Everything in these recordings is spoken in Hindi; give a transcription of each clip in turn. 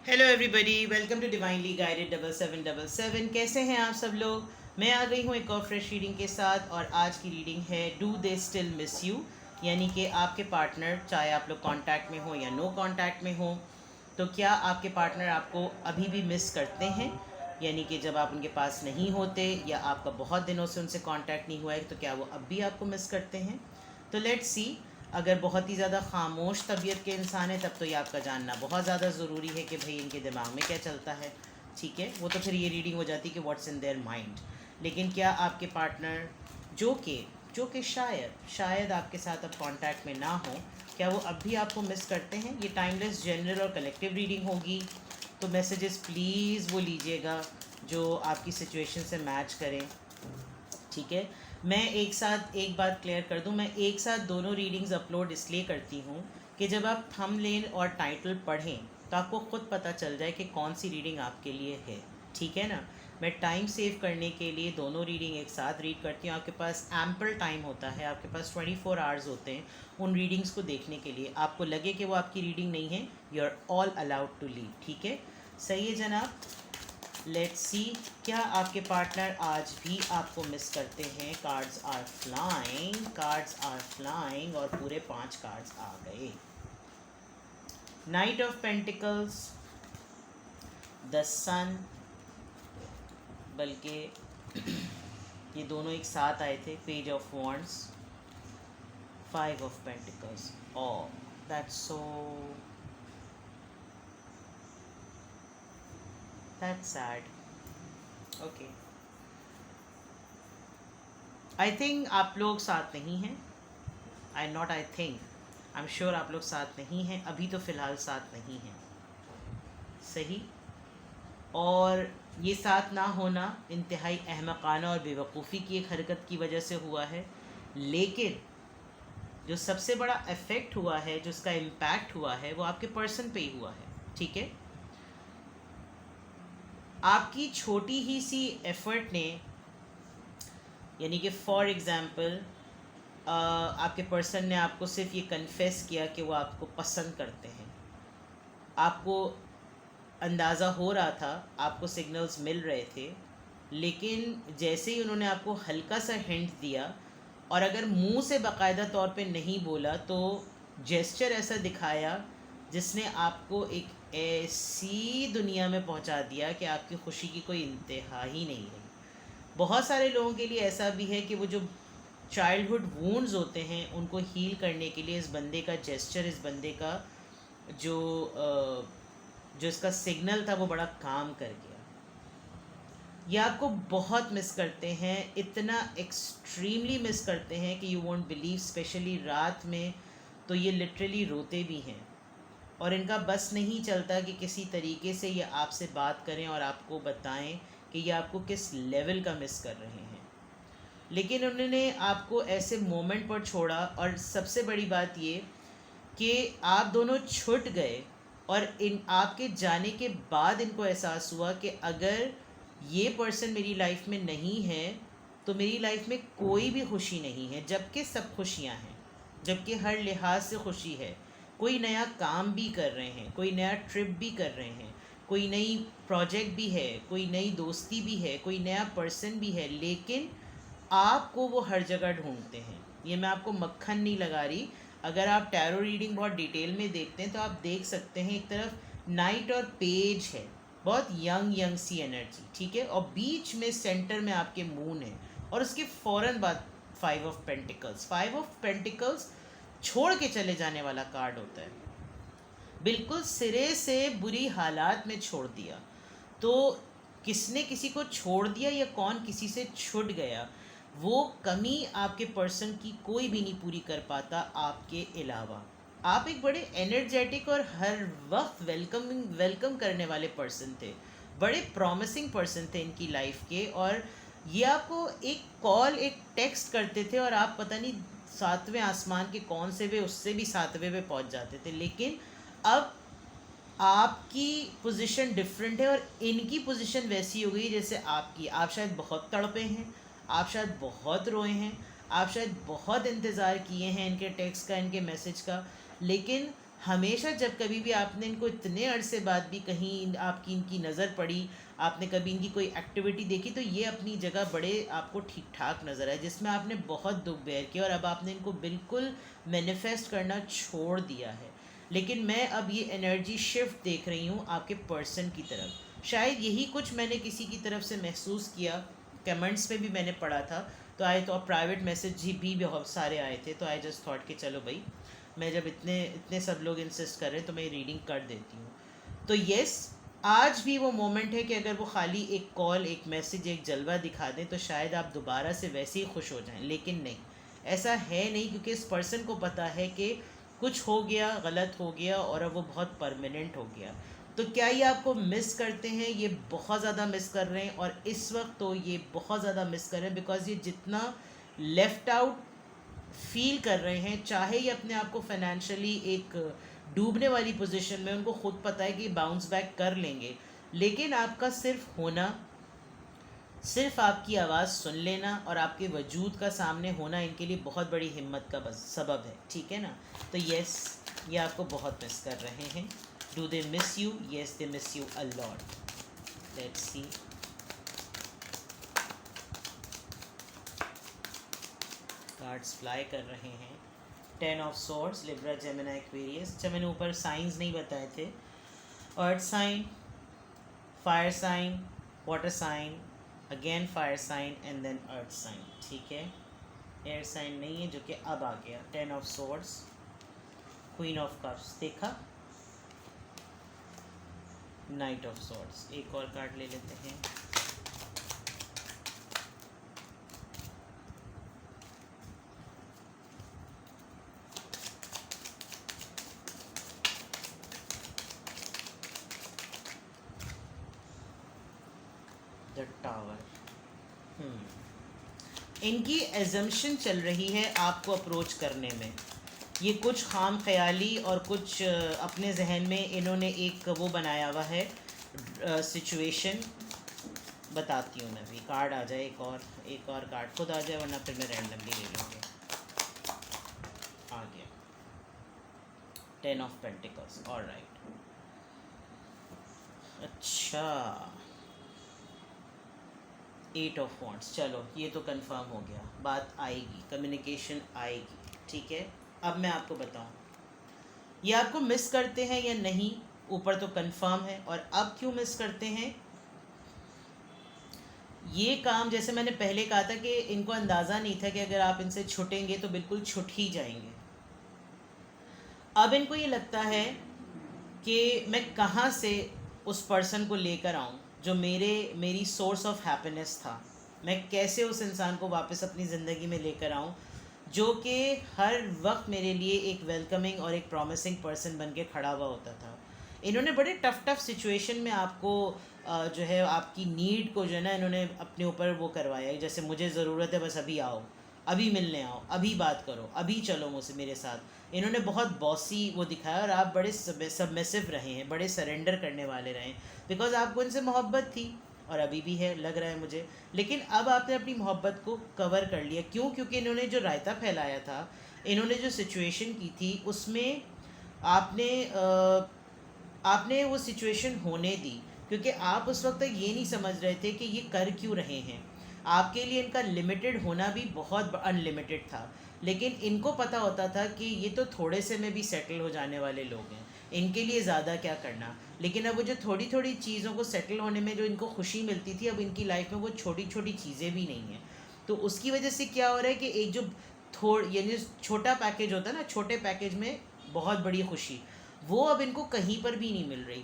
Hello everybody, welcome to divinely guided 7777। कैसे हैं आप सब लोग। मैं आ गई हूँ एक और फ्रेश रीडिंग के साथ, और आज की रीडिंग है do they still miss you. यानी कि आपके पार्टनर, चाहे आप लोग कांटेक्ट में हो या नो कांटेक्ट में हो, तो क्या आपके पार्टनर आपको अभी भी मिस करते हैं। यानी कि जब आप उनके पास नहीं होते या आपका बहुत दिनों से उनसे कांटेक्ट नहीं हुआ है, तो क्या वो अब भी आपको मिस करते हैं। तो लेट्स सी। अगर बहुत ही ज़्यादा खामोश तबीयत के इंसान है, तब तो ये आपका जानना बहुत ज़्यादा ज़रूरी है कि भाई इनके दिमाग में क्या चलता है। ठीक है, वो तो फिर ये रीडिंग हो जाती है कि व्हाट्स इन देयर माइंड। लेकिन क्या आपके पार्टनर जो कि शायद आपके साथ अब कांटेक्ट में ना हो, क्या वो अब भी आपको मिस करते हैं। ये टाइमलेस, जनरल और कलेक्टिव रीडिंग होगी, तो मैसेजेस प्लीज़ वो लीजिएगा जो आपकी सिचुएशन से मैच करें। ठीक है, मैं एक साथ एक बात क्लियर कर दूं, मैं एक साथ दोनों रीडिंग्स अपलोड इसलिए करती हूं कि जब आप थंबनेल और टाइटल पढ़ें तो आपको ख़ुद पता चल जाए कि कौन सी रीडिंग आपके लिए है। ठीक है ना। मैं टाइम सेव करने के लिए दोनों रीडिंग एक साथ रीड करती हूँ। आपके पास एम्पल टाइम होता है, आपके पास 24 आवर्स होते हैं उन रीडिंग्स को देखने के लिए। आपको लगे कि वो आपकी रीडिंग नहीं है, you are all allowed to leave. ठीक है, सही है जनाब। लेट्स सी, क्या आपके पार्टनर आज भी आपको मिस करते हैं। Cards are flying, cards are flying, और पूरे 5 कार्ड्स आ गए। Knight of pentacles, the sun, बल्कि ये दोनों एक साथ आए थे। Page of wands, 5 of pentacles. Oh that's sad. Okay, I think आप लोग साथ नहीं हैं। I think, I am sure आप लोग साथ नहीं हैं अभी, तो फ़िलहाल साथ नहीं हैं। सही। और ये साथ ना होना इंतहाई अहमकाना और बेवकूफ़ी की एक हरकत की वजह से हुआ है। लेकिन जो सबसे बड़ा इफ़ेक्ट हुआ है, जो उसका इम्पैक्ट हुआ है, वो आपके पर्सन पे ही हुआ है। ठीक है, आपकी छोटी ही सी एफ़र्ट ने, यानी कि फॉर एग्ज़ाम्पल आपके पर्सन ने आपको सिर्फ ये कन्फेस किया कि वो आपको पसंद करते हैं। आपको अंदाज़ा हो रहा था, आपको सिग्नल्स मिल रहे थे, लेकिन जैसे ही उन्होंने आपको हल्का सा हिंट दिया, और अगर मुंह से बाकायदा तौर पे नहीं बोला, तो जेस्चर ऐसा दिखाया जिसने आपको एक ऐसी दुनिया में पहुंचा दिया कि आपकी खुशी की कोई इंतहा ही नहीं रही। बहुत सारे लोगों के लिए ऐसा भी है कि वो जो चाइल्डहुड वूंड्स होते हैं, उनको हील करने के लिए इस बंदे का जेस्चर, इस बंदे का जो जो इसका सिग्नल था, वो बड़ा काम कर गया। ये आपको बहुत मिस करते हैं, इतना एक्सट्रीमली मिस करते हैं कि यू वोंट बिलीव। स्पेशली रात में तो ये लिटरली रोते भी हैं, और इनका बस नहीं चलता कि किसी तरीके से ये आपसे बात करें और आपको बताएं कि ये आपको किस लेवल का मिस कर रहे हैं। लेकिन उन्होंने आपको ऐसे मोमेंट पर छोड़ा, और सबसे बड़ी बात ये कि आप दोनों छूट गए, और इन आपके जाने के बाद इनको एहसास हुआ कि अगर ये पर्सन मेरी लाइफ में नहीं है, तो मेरी लाइफ में कोई भी खुशी नहीं है। जबकि सब खुशियां हैं, जबकि हर लिहाज से खुशी है। कोई नया काम भी कर रहे हैं, कोई नया ट्रिप भी कर रहे हैं, कोई नई प्रोजेक्ट भी है, कोई नई दोस्ती भी है, कोई नया पर्सन भी है, लेकिन आपको वो हर जगह ढूंढते हैं। ये मैं आपको मक्खन नहीं लगा रही। अगर आप टैरो रीडिंग बहुत डिटेल में देखते हैं, तो आप देख सकते हैं एक तरफ नाइट और पेज है, बहुत यंग यंग सी एनर्जी। ठीक है, और बीच में सेंटर में आपके मून है, और उसके फ़ौरन बाद 5 ऑफ पेंटिकल्स। 5 ऑफ पेंटिकल्स छोड़ के चले जाने वाला कार्ड होता है, बिल्कुल सिरे से बुरी हालात में छोड़ दिया। तो किसने किसी को छोड़ दिया, या कौन किसी से छूट गया, वो कमी आपके पर्सन की कोई भी नहीं पूरी कर पाता आपके अलावा। आप एक बड़े एनर्जेटिक और हर वक्त वेलकम करने वाले पर्सन थे, बड़े प्रॉमिसिंग पर्सन थे इनकी लाइफ के। और ये आपको एक कॉल, एक टेक्स्ट करते थे, और आप पता नहीं 7वें आसमान के कौन से वे उससे भी 7वें पे पहुंच जाते थे। लेकिन अब आपकी पोजीशन डिफरेंट है, और इनकी पोजीशन वैसी हो गई जैसे आपकी। आप शायद बहुत तड़पे हैं, आप शायद बहुत रोए हैं, आप शायद बहुत इंतज़ार किए हैं इनके टेक्स्ट का, इनके मैसेज का, लेकिन हमेशा जब कभी भी आपने इनको इतने अरसे बाद भी कहीं आपकी इनकी नज़र पड़ी, आपने कभी इनकी कोई एक्टिविटी देखी, तो ये अपनी जगह बड़े आपको ठीक ठाक नज़र आए, जिसमें आपने बहुत दुख बेयर किया और अब आपने इनको बिल्कुल मैनिफेस्ट करना छोड़ दिया है। लेकिन मैं अब ये एनर्जी शिफ्ट देख रही हूँ आपके पर्सन की तरफ। शायद यही कुछ मैंने किसी की तरफ से महसूस किया, कमेंट्स में भी मैंने पढ़ा था, तो आए तो प्राइवेट मैसेज भी बहुत सारे आए थे, तो आई जस्ट थॉट कि चलो भाई, मैं जब इतने इतने सब लोग इंसिस्ट कर रहे हैं तो मैं रीडिंग कर देती हूँ। तो यस, आज भी वो मोमेंट है कि अगर वो खाली एक कॉल, एक मैसेज, एक जलवा दिखा दें तो शायद आप दोबारा से वैसे ही खुश हो जाएं, लेकिन नहीं, ऐसा है नहीं, क्योंकि इस पर्सन को पता है कि कुछ हो गया, गलत हो गया और अब वो बहुत परमानेंट हो गया। तो क्या ये आपको मिस करते हैं? ये बहुत ज़्यादा मिस कर रहे हैं, और इस वक्त तो ये बहुत ज़्यादा मिस कर रहे हैं, बिकॉज ये जितना लेफ़्ट आउट फील कर रहे हैं, चाहे ये अपने आप को फाइनेंशियली एक डूबने वाली पोजीशन में, उनको खुद पता है कि बाउंस बैक कर लेंगे, लेकिन आपका सिर्फ होना, सिर्फ आपकी आवाज़ सुन लेना और आपके वजूद का सामने होना इनके लिए बहुत बड़ी हिम्मत का सबब है, ठीक है ना? तो यस, ये आपको बहुत मिस कर रहे हैं। Do they miss you? Yes, they miss you a lot. Let's see. Cards fly कर रहे हैं। 10 of swords, Libra, Gemini, Aquarius. अच्छा, मैंने ऊपर साइंस नहीं बताए थे। Earth sign, fire sign, water sign, again fire sign and then earth sign, ठीक है? एयर साइन नहीं है, जो कि अब आ गया। 10 of swords, queen of cups, देखा? Knight of swords. एक और कार्ड ले लेते हैं। The tower. इनकी एजम्पशन चल रही है आपको अप्रोच करने में। ये कुछ खाम ख्याली और कुछ अपने जहन में इन्होंने एक वो बनाया हुआ है सिचुएशन। बताती हूँ मैं भी। कार्ड आ जाए, एक और कार्ड खुद आ जाए, वरना फिर मैं रैंडमली ले लूँगी। आ गया 10 ऑफ पेंटिकल्स। ऑलराइट, अच्छा 8 ऑफ वॉन्ड्स। चलो, ये तो कंफर्म हो गया, बात आएगी, कम्युनिकेशन आएगी, ठीक है? अब मैं आपको बताऊं, ये आपको मिस करते हैं या नहीं, ऊपर तो कंफर्म है, और अब क्यों मिस करते हैं? ये काम, जैसे मैंने पहले कहा था कि इनको अंदाज़ा नहीं था कि अगर आप इनसे छुटेंगे तो बिल्कुल छुट ही जाएंगे। अब इनको ये लगता है कि मैं कहाँ से उस पर्सन को लेकर आऊँ जो मेरी सोर्स ऑफ हैप्पीनेस था। मैं कैसे उस इंसान को वापस अपनी ज़िंदगी में लेकर आऊँ जो कि हर वक्त मेरे लिए एक वेलकमिंग और एक प्रॉमिसिंग पर्सन बन के खड़ा हुआ होता था। इन्होंने बड़े टफ सिचुएशन में आपको जो है आपकी नीड को जो है ना, इन्होंने अपने ऊपर वो करवाया है, जैसे मुझे ज़रूरत है, बस अभी आओ, अभी मिलने आओ, अभी बात करो, अभी चलो मुझसे, मेरे साथ। इन्होंने बहुत बॉसी वो दिखाया, और आप बड़े सबमिसिव रहे हैं, बड़े सरेंडर करने वाले रहे हैं, बिकॉज आपको इनसे मोहब्बत थी, और अभी भी है, लग रहा है मुझे। लेकिन अब आपने अपनी मोहब्बत को कवर कर लिया। क्यों? क्योंकि इन्होंने जो रायता फैलाया था, इन्होंने जो सिचुएशन की थी, उसमें आपने वो सिचुएशन होने दी, क्योंकि आप उस वक्त तक ये नहीं समझ रहे थे कि ये कर क्यों रहे हैं। आपके लिए इनका लिमिटेड होना भी बहुत अनलिमिटेड था, लेकिन इनको पता होता था कि ये तो थोड़े से में भी सेटल हो जाने वाले लोग हैं, इनके लिए ज़्यादा क्या करना। लेकिन अब वो जो थोड़ी थोड़ी चीज़ों को सेटल होने में जो इनको खुशी मिलती थी, अब इनकी लाइफ में वो छोटी छोटी चीज़ें भी नहीं हैं। तो उसकी वजह से क्या हो रहा है कि एक जो यानी छोटा पैकेज होता है ना, छोटे पैकेज में बहुत बड़ी खुशी, वो अब इनको कहीं पर भी नहीं मिल रही।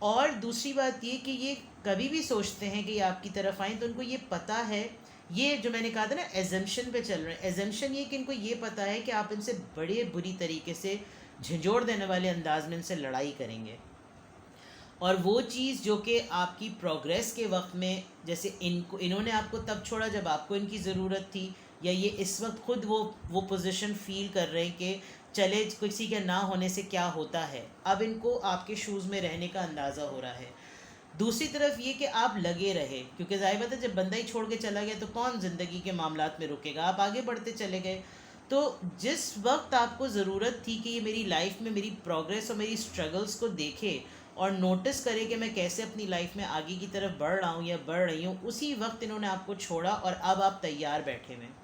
और दूसरी बात ये कि ये कभी भी सोचते हैं कि ये आपकी तरफ आएँ, तो उनको ये पता है, ये जो मैंने कहा था ना, एजम्पशन पे चल रहे हैं। एजम्पशन ये कि इनको ये पता है कि आप इनसे बड़े बुरी तरीके से झंझोड़ देने वाले अंदाज में इनसे लड़ाई करेंगे, और वो चीज़ जो कि आपकी प्रोग्रेस के वक्त में, जैसे इन्होंने आपको तब छोड़ा जब आपको इनकी ज़रूरत थी, या ये इस वक्त खुद वो पोजीशन फील कर रहे हैं कि चले किसी के ना होने से क्या होता है, अब इनको आपके शूज़ में रहने का अंदाज़ा हो रहा है। दूसरी तरफ ये कि आप लगे रहे, क्योंकि ज़ाहिर बात है जब बंदा ही छोड़ के चला गया तो कौन ज़िंदगी के मामलात में रुकेगा, आप आगे बढ़ते चले गए। तो जिस वक्त आपको ज़रूरत थी कि ये मेरी लाइफ में मेरी प्रोग्रेस और मेरी स्ट्रगल्स को देखे और नोटिस करे कि मैं कैसे अपनी लाइफ में आगे की तरफ बढ़ रहा हूँ या बढ़ रही हूँ, उसी वक्त इन्होंने आपको छोड़ा और अब आप तैयार बैठे हुए हैं।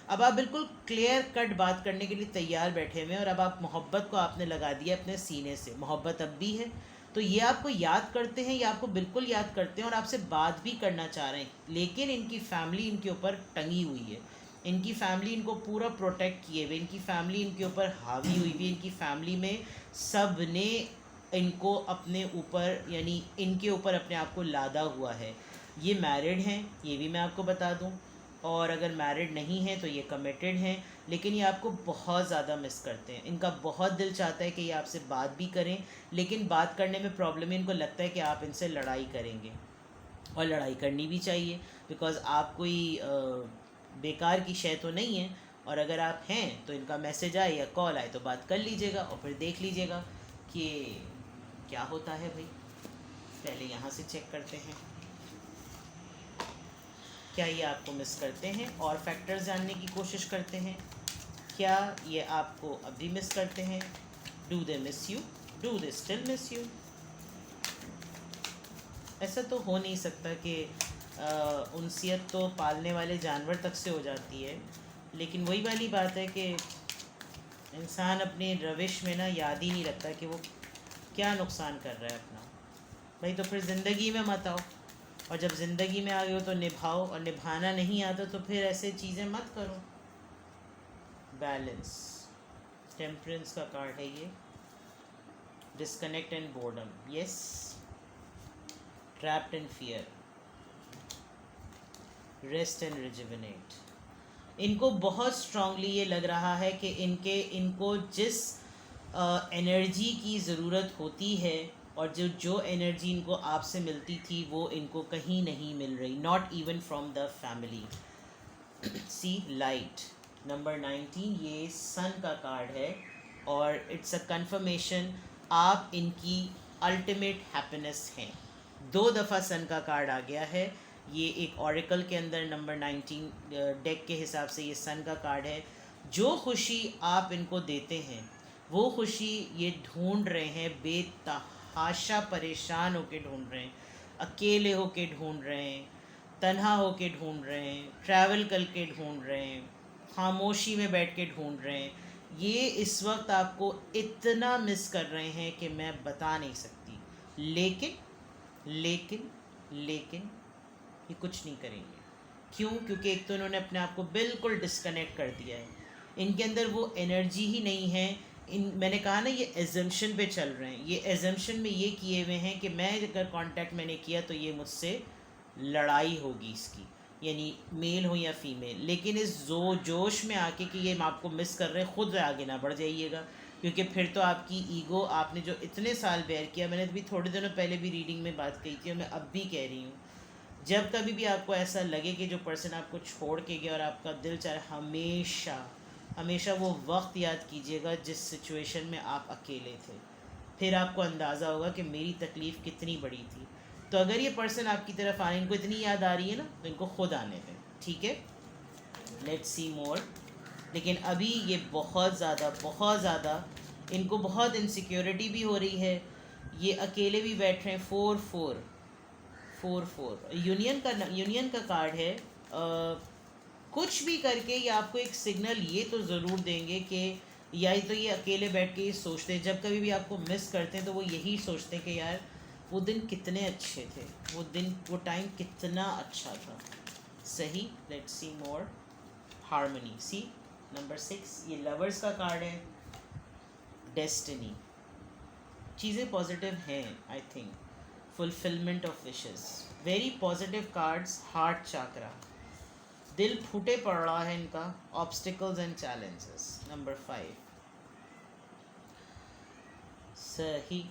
अब आप बिल्कुल क्लियर कट बात करने के लिए तैयार बैठे हुए हैं और अब आप मोहब्बत को आपने लगा दिया अपने सीने से। मोहब्बत अब भी है, तो ये आपको याद करते हैं, ये आपको बिल्कुल याद करते हैं और आपसे बात भी करना चाह रहे हैं, लेकिन इनकी फैमिली इनके ऊपर टंगी हुई है, इनकी फैमिली इनको पूरा प्रोटेक्ट किए हुए, इनकी फैमिली इनके ऊपर हावी हुई हुई, इनकी फैमिली में सब ने इनको अपने ऊपर यानी इनके ऊपर अपने आप को लादा हुआ है। ये मैरिड हैं, ये भी मैं आपको बता दूं, और अगर मैरिड नहीं हैं तो ये कमिटेड हैं, लेकिन ये आपको बहुत ज़्यादा मिस करते हैं। इनका बहुत दिल चाहता है कि ये आपसे बात भी करें, लेकिन बात करने में प्रॉब्लम है, इनको लगता है कि आप इनसे लड़ाई करेंगे, और लड़ाई करनी भी चाहिए बिकॉज़ आप कोई बेकार की शय तो नहीं है। और अगर आप हैं तो इनका मैसेज आए या कॉल आए तो बात कर लीजिएगा और फिर देख लीजिएगा कि क्या होता है भाई। पहले यहाँ से चेक करते हैं, क्या ये आपको मिस करते हैं, और फैक्टर्स जानने की कोशिश करते हैं। क्या ये आपको अभी मिस करते हैं? Do they miss you? Do they still miss you? ऐसा तो हो नहीं सकता कि उनसियत तो पालने वाले जानवर तक से हो जाती है, लेकिन वही वाली बात है कि इंसान अपने रविश में ना याद ही नहीं रखता कि वो क्या नुकसान कर रहा है अपना। भाई तो फिर ज़िंदगी में मत आओ, और जब ज़िंदगी में आ गए हो तो निभाओ, और निभाना नहीं आता तो फिर ऐसे चीज़ें मत करो। बैलेंस, टेम्परेंस का कार्ड है ये। Disconnect and boredom, yes. Trapped in fear, rest and rejuvenate. इनको बहुत स्ट्रांगली ये लग रहा है कि इनको जिस एनर्जी की ज़रूरत होती है और जो एनर्जी इनको आपसे मिलती थी वो इनको कहीं नहीं मिल रही, not even from the family. See light, number 19, ये सन का कार्ड है और इट्स अ कंफर्मेशन आप इनकी अल्टीमेट हैप्पीनेस हैं। 2 दफ़ा सन का कार्ड आ गया है। ये एक ऑरिकल के अंदर नंबर 19 डेक के हिसाब से ये सन का कार्ड है। जो खुशी आप इनको देते हैं वो खुशी ये ढूंढ रहे हैं, बेतहाशा परेशान होके ढूंढ रहे हैं, अकेले होके ढूंढ रहे हैं, तन्हा होके ढूंढ रहे हैं, ट्रैवल करके ढूंढ रहे हैं, खामोशी में बैठ के ढूंढ रहे हैं। ये इस वक्त आपको इतना मिस कर रहे हैं कि मैं बता नहीं सकती, लेकिन लेकिन लेकिन ये कुछ नहीं करेंगे। क्यों? क्योंकि एक तो इन्होंने अपने आप को बिल्कुल डिस्कनेक्ट कर दिया है, इनके अंदर वो एनर्जी ही नहीं है। मैंने कहा ना, ये एजम्पशन पे चल रहे हैं, ये एजम्पशन में ये किए हुए हैं कि मैं अगर कांटेक्ट मैंने किया तो ये मुझसे लड़ाई होगी इसकी, यानी मेल हो या फीमेल। लेकिन इस जोश में आके कि ये आपको मिस कर रहे हैं, खुद आगे ना बढ़ जाइएगा, क्योंकि फिर तो आपकी ईगो, आपने जो इतने साल बेयर किया, मैंने भी थोड़े दिनों पहले भी रीडिंग में बात कही थी और मैं अब भी कह रही हूँ, जब कभी भी आपको ऐसा लगे कि जो पर्सन आपको छोड़ के गया और आपका दिल चाहे, हमेशा हमेशा वो वक्त याद कीजिएगा जिस सिचुएशन में आप अकेले थे। फिर आपको अंदाज़ा होगा कि मेरी तकलीफ़ कितनी बड़ी थी। तो अगर ये पर्सन आपकी तरफ आने, इनको इतनी याद आ रही है ना, तो इनको खुद आने दें, ठीक है। लेट्स सी मोर। लेकिन अभी ये बहुत ज़्यादा इनको बहुत इनसिक्योरिटी भी हो रही है, ये अकेले भी बैठ रहे हैं। 4 यूनियन का कार्ड है। कुछ भी करके ये आपको एक सिग्नल ये तो ज़रूर देंगे कि या तो ये अकेले बैठ के ये सोचते हैं, जब कभी भी आपको मिस करते हैं तो वो यही सोचते हैं कि यार वो दिन कितने अच्छे थे, वो टाइम कितना अच्छा था। सही। Let's see more. Harmony, see number 6, ये लवर्स का कार्ड है। डेस्टिनी, चीज़ें पॉजिटिव हैं I think. Fulfilment of wishes, very positive cards. Heart chakra, दिल फूटे पड़ रहा है इनका। Obstacles and challenges, number 5। सही,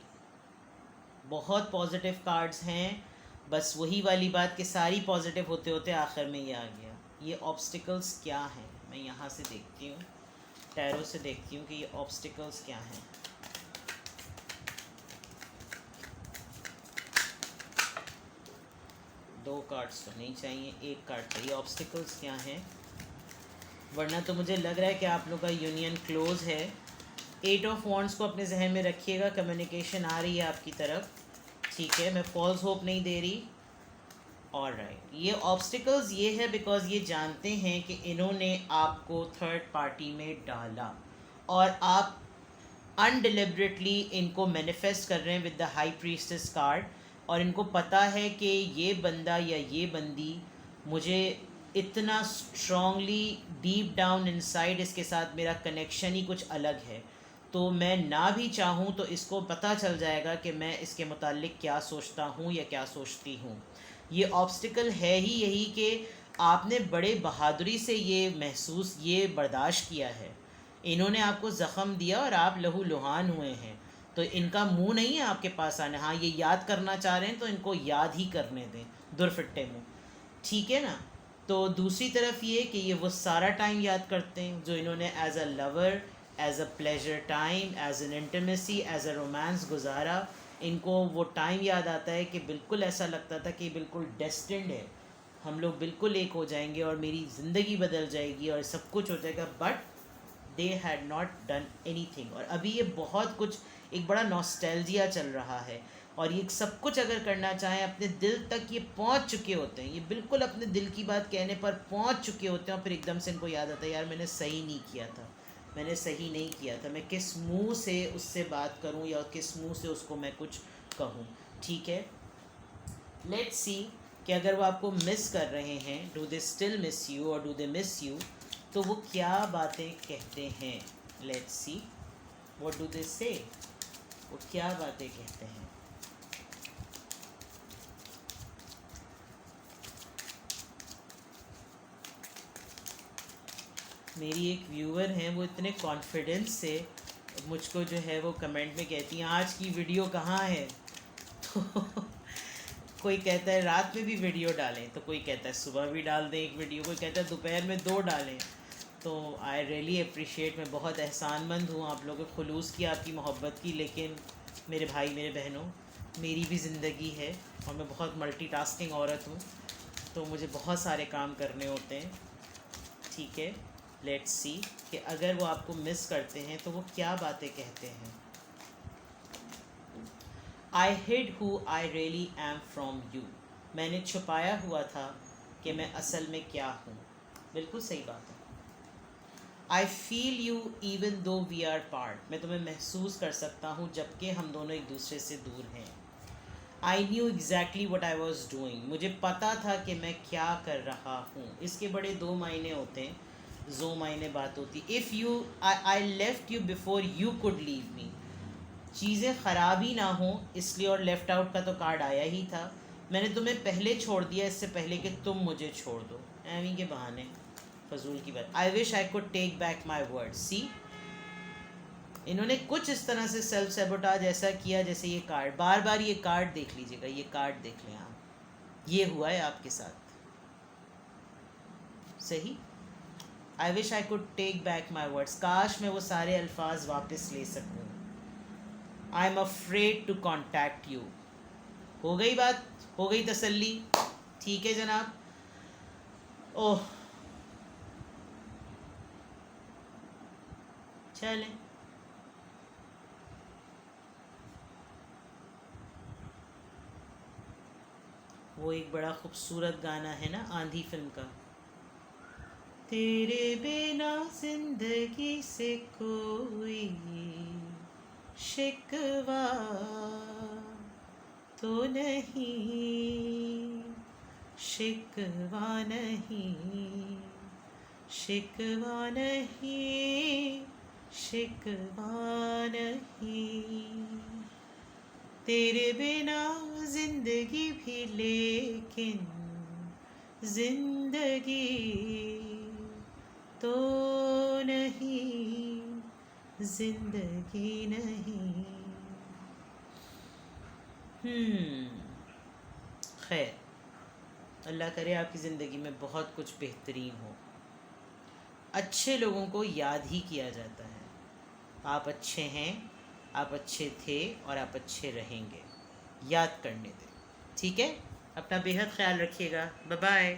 बहुत पॉजिटिव कार्ड्स हैं। बस वही वाली बात कि सारी पॉजिटिव होते होते आखिर में ये आ गया। ये ऑब्स्टिकल्स क्या हैं, मैं यहाँ से देखती हूँ, टैरो से देखती हूँ कि ये ऑब्स्टिकल्स क्या हैं। दो कार्ड्स तो नहीं चाहिए, एक कार्ड चाहिए। ऑब्स्टिकल्स क्या हैं? वरना तो मुझे लग रहा है कि आप लोग का यूनियन क्लोज है। 8 ऑफ वॉन्ड्स को अपने जहन में रखिएगा, कम्युनिकेशन आ रही है आपकी तरफ, ठीक है, मैं फॉल्स होप नहीं दे रही। और राइट, ये ऑब्स्टिकल्स ये है बिकॉज ये जानते हैं कि इन्होंने आपको थर्ड पार्टी में डाला और आप अनडिलिबरेटली इनको मैनिफेस्ट कर रहे हैं with the high priestess card, और इनको पता है कि ये बंदा या ये बंदी मुझे इतना स्ट्रांगली डीप डाउन इनसाइड इसके साथ मेरा कनेक्शन ही कुछ अलग है, तो मैं ना भी चाहूँ तो इसको पता चल जाएगा कि मैं इसके मुतालिक क्या सोचता हूँ या क्या सोचती हूँ। ये ऑब्स्टिकल है ही यही कि आपने बड़े बहादुरी से ये महसूस ये बर्दाश्त किया है, इन्होंने आपको ज़ख़म दिया और आप लहू लुहान हुए हैं, तो इनका मुंह नहीं है आपके पास आने। हाँ, ये याद करना चाह रहे हैं तो इनको याद ही करने दें, दुरफिट्टे मुँह, ठीक है ना। तो दूसरी तरफ ये कि ये वो सारा टाइम याद करते हैं जो इन्होंने as a lover, as a pleasure time, as an intimacy, as a romance गुजारा। इनको वो टाइम याद आता है कि बिल्कुल ऐसा लगता था कि बिल्कुल डेस्टिन्ड है, हम लोग बिल्कुल एक हो जाएंगे और मेरी ज़िंदगी बदल जाएगी और सब कुछ हो जाएगा, but they had not done anything. और अभी ये बहुत कुछ, एक बड़ा नॉस्टैल्जिया चल रहा है, और ये सब कुछ अगर करना चाहें अपने दिल तक ये पहुंच चुके होते हैं, ये बिल्कुल अपने दिल की बात कहने पर पहुंच चुके होते हैं, और फिर एकदम से इनको याद आता है यार मैंने सही नहीं किया था, मैंने सही नहीं किया था, मैं किस मुंह से उससे बात करूं या किस मुंह से उसको मैं कुछ कहूं, ठीक है। लेट्स सी कि अगर वो आपको मिस कर रहे हैं, do they still miss you और डू दे मिस यू, तो वो क्या बातें कहते हैं। Let's see what do they से, वो क्या बातें कहते हैं। मेरी एक व्यूअर हैं, वो इतने कॉन्फिडेंस से मुझको जो है वो कमेंट में कहती हैं आज की वीडियो कहाँ है। तो कोई कहता है रात में भी वीडियो डालें, तो कोई कहता है सुबह भी डाल दें एक वीडियो, कोई कहता है दोपहर में 2 डालें। तो आई रियली अप्रिशिएट, मैं बहुत एहसानमंद हूँ आप लोगों के खुलूस की, आपकी मोहब्बत की, लेकिन मेरे भाई मेरे बहनों, मेरी भी ज़िंदगी है और मैं बहुत मल्टीटास्किंग औरत हूँ, तो मुझे बहुत सारे काम करने होते हैं, ठीक है। लेट्स सी कि अगर वो आपको मिस करते हैं तो वो क्या बातें कहते हैं। I hid who I really am from you, मैंने छुपाया हुआ था कि मैं असल में क्या हूँ। बिल्कुल सही बात है। I feel you even though we are part, मैं तुम्हें महसूस कर सकता हूँ जबकि हम दोनों एक दूसरे से दूर हैं। I knew exactly what I was doing, मुझे पता था कि मैं क्या कर रहा हूँ। इसके बड़े 2 मायने होते हैं, 2 मायने बात होती। If you I left you before you could leave me, चीज़ें ख़राब ही ना हो इसलिए, और लेफ़्ट आउट का तो कार्ड आया ही था, मैंने तुम्हें पहले छोड़ दिया इससे पहले कि तुम मुझे छोड़ दो, एवी के बहाने, फजूल की बात। I wish I could take back my word. See, इन्होंने कुछ इस तरह से सेल्फ सेबोटाज ऐसा किया जैसे ये कार्ड, बार बार ये कार्ड देख लीजिएगा, ये कार्ड देख लें आप, ये हुआ है आपके साथ, सही। I wish I could take back my words, काश मैं वो सारे अल्फाज वापस ले सकूँ। I am afraid to contact you, हो गई बात, हो गई तसल्ली, ठीक है जनाब। ओह चलें, वो एक बड़ा खूबसूरत गाना है ना आंधी फिल्म का, तेरे बिना जिंदगी से कोई शिकवा तो नहीं, शिकवा नहीं, शिकवा नहीं, शिकवा नहीं, तेरे बिना जिंदगी भी लेकिन जिंदगी तो नहीं, जिंदगी नहीं। खैर, अल्लाह करे आपकी ज़िंदगी में बहुत कुछ बेहतरीन हो। अच्छे लोगों को याद ही किया जाता है। आप अच्छे हैं, आप अच्छे थे और आप अच्छे रहेंगे, याद करने दें, ठीक है। अपना बेहद ख्याल रखिएगा, बाय बाय।